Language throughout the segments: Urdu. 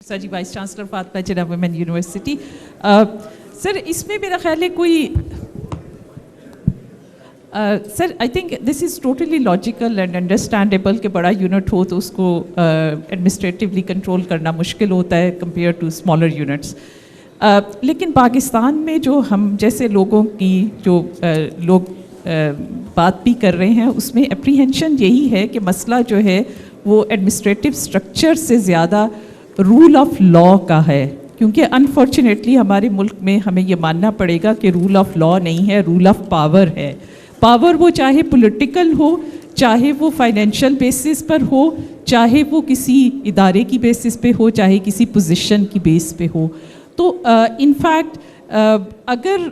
سر جی وائس چانسلر فاطمہ جنہ ویمن یونیورسٹی. سر اس میں میرا خیال ہے کوئی sir I think this is totally logical and understandable کہ بڑا یونٹ ہو تو اس کو ایڈمنسٹریٹیولی کنٹرول کرنا مشکل ہوتا ہے کمپیئر ٹو اسمالر یونٹس. لیکن پاکستان میں جو ہم جیسے لوگوں کی جو لوگ بات بھی کر رہے ہیں اس میں اپریہینشن یہی ہے کہ مسئلہ جو ہے وہ ایڈمنسٹریٹو اسٹرکچر سے زیادہ رول آف لا کا ہے، کیونکہ انفارچونیٹلی ہمارے ملک میں ہمیں یہ ماننا پڑے گا کہ رول آف لا نہیں ہے، رول آف پاور ہے. پاور وہ چاہے پولیٹیکل ہو، چاہے وہ فائنینشیل بیسس پر ہو، چاہے وہ کسی ادارے کی بیسس پہ ہو، چاہے کسی پوزیشن کی بیس پہ ہو. تو ان فیکٹ اگر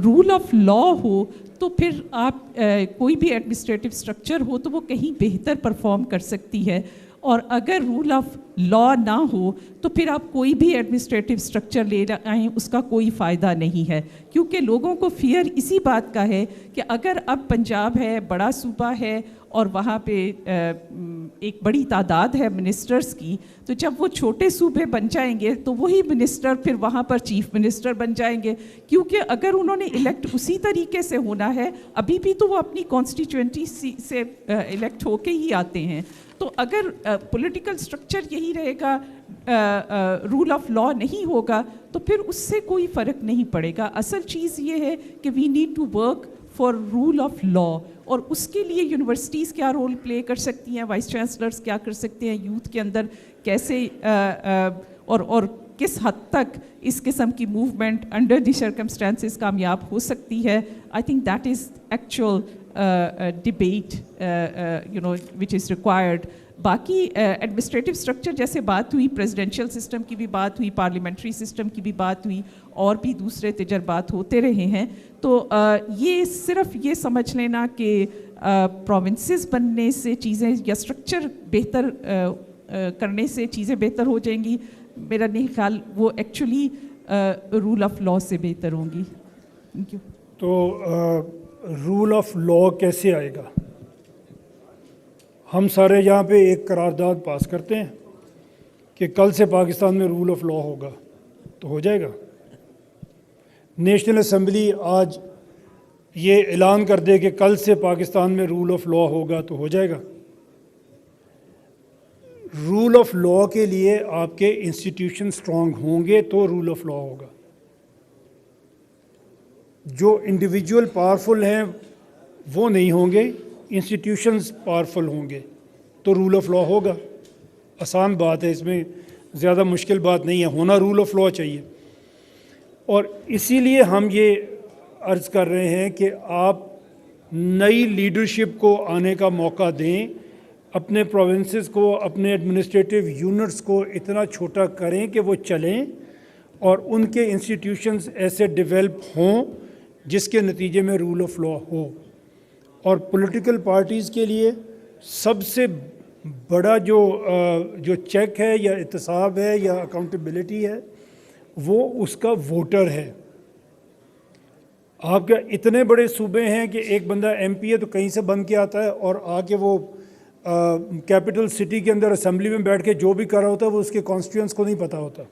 رول آف لا ہو تو پھر آپ کوئی بھی ایڈمنسٹریٹو اسٹرکچر ہو تو وہ کہیں بہتر پرفارم کر سکتی ہے، اور اگر رول آف لا نہ ہو تو پھر آپ کوئی بھی ایڈمنسٹریٹو اسٹرکچر لے آئیں اس کا کوئی فائدہ نہیں ہے. کیونکہ لوگوں کو فیئر اسی بات کا ہے کہ اگر اب پنجاب ہے، بڑا صوبہ ہے اور وہاں پہ ایک بڑی تعداد ہے منسٹرز کی، تو جب وہ چھوٹے صوبے بن جائیں گے تو وہی منسٹر پھر وہاں پر چیف منسٹر بن جائیں گے. کیونکہ اگر انہوں نے الیکٹ اسی طریقے سے ہونا ہے، ابھی بھی تو وہ اپنی کانسٹیچوئنٹی سے الیکٹ ہو کے ہی آتے ہیں. تو اگر پولیٹیکل اسٹرکچر یہی رہے گا، رول آف لا نہیں ہوگا، تو پھر اس سے کوئی فرق نہیں پڑے گا. اصل چیز یہ ہے کہ we need to work for rule of law, اور اس کے لیے یونیورسٹیز کیا رول پلے کر سکتی ہیں، وائس چانسلرز کیا کر سکتے ہیں، یوتھ کے اندر کیسے اور کس حد تک اس قسم کی موومنٹ انڈر دی سرکمسٹانسز کامیاب ہو سکتی ہے. I think that is actual debate which is required. باقی ایڈمنسٹریٹو اسٹرکچر جیسے بات ہوئی، پریزیڈینشیل سسٹم کی بھی بات ہوئی، پارلیمنٹری سسٹم کی بھی بات ہوئی، اور بھی دوسرے تجربات ہوتے رہے ہیں. تو یہ صرف یہ سمجھ لینا کہ پروونسز بننے سے چیزیں یا اسٹرکچر بہتر کرنے سے چیزیں بہتر ہو جائیں گی، میرا نہیں خیال. وہ ایکچولی رول آف لا سے بہتر ہوں گی. Thank you. تو رول آف لا کیسے آئے گا؟ ہم سارے یہاں پہ ایک قرارداد پاس کرتے ہیں کہ کل سے پاکستان میں رول آف لا ہوگا، تو ہو جائے گا. نیشنل اسمبلی آج یہ اعلان کر دے کہ کل سے پاکستان میں رول آف لا ہوگا، تو ہو جائے گا. رول آف لا کے لیے آپ کے انسٹیٹیوشن سٹرونگ ہوں گے تو رول آف لا ہوگا. جو انڈیویجول پاورفل ہیں وہ نہیں ہوں گے، انسٹیٹیوشنز پاورفل ہوں گے تو رول آف لا ہوگا. آسان بات ہے، اس میں زیادہ مشکل بات نہیں ہے. ہونا رول آف لا چاہیے. اور اسی لیے ہم یہ عرض کر رہے ہیں کہ آپ نئی لیڈرشپ کو آنے کا موقع دیں، اپنے پروونسز کو، اپنے ایڈمنسٹریٹو یونٹس کو اتنا چھوٹا کریں کہ وہ چلیں اور ان کے انسٹیٹیوشنز ایسے ڈیولپ ہوں جس کے نتیجے میں رول آف لا ہو. اور پولیٹیکل پارٹیز کے لیے سب سے بڑا جو چیک ہے یا احتساب ہے یا اکاؤنٹیبلٹی ہے وہ اس کا ووٹر ہے. آپ کے اتنے بڑے صوبے ہیں کہ ایک بندہ ایم پی ہے تو کہیں سے بن کے آتا ہے اور آ کے وہ کیپٹل سٹی کے اندر اسمبلی میں بیٹھ کے جو بھی کر رہا ہوتا ہے وہ اس کے کانسٹیٹوئنٹس کو نہیں پتہ ہوتا.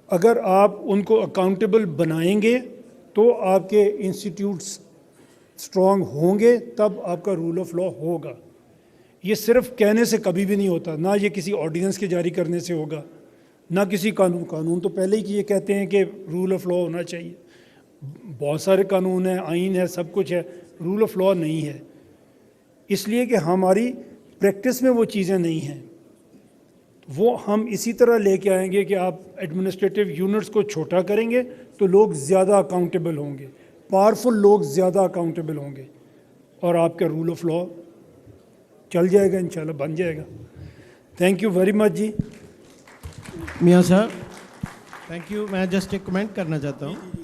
اگر آپ ان کو اکاؤنٹیبل بنائیں گے تو آپ کے انسٹیٹیوٹس سٹرونگ ہوں گے، تب آپ کا رول آف لا ہوگا. یہ صرف کہنے سے کبھی بھی نہیں ہوتا، نہ یہ کسی آرڈیننس کے جاری کرنے سے ہوگا، نہ کسی قانون تو پہلے ہی یہ کہتے ہیں کہ رول آف لا ہونا چاہیے. بہت سارے قانون ہیں، آئین ہے، سب کچھ ہے، رول آف لا نہیں ہے. اس لیے کہ ہماری پریکٹس میں وہ چیزیں نہیں ہیں. وہ ہم اسی طرح لے کے آئیں گے کہ آپ ایڈمنسٹریٹو یونٹس کو چھوٹا کریں گے تو لوگ زیادہ اکاؤنٹیبل ہوں گے، پاورفل لوگ زیادہ اکاؤنٹیبل ہوں گے، اور آپ کا رول آف لا چل جائے گا، انشاءاللہ بن جائے گا. تھینک یو ویری مچ جی. میاں صاحب تھینک یو. میں جسٹ ایک کمنٹ کرنا چاہتا ہوں.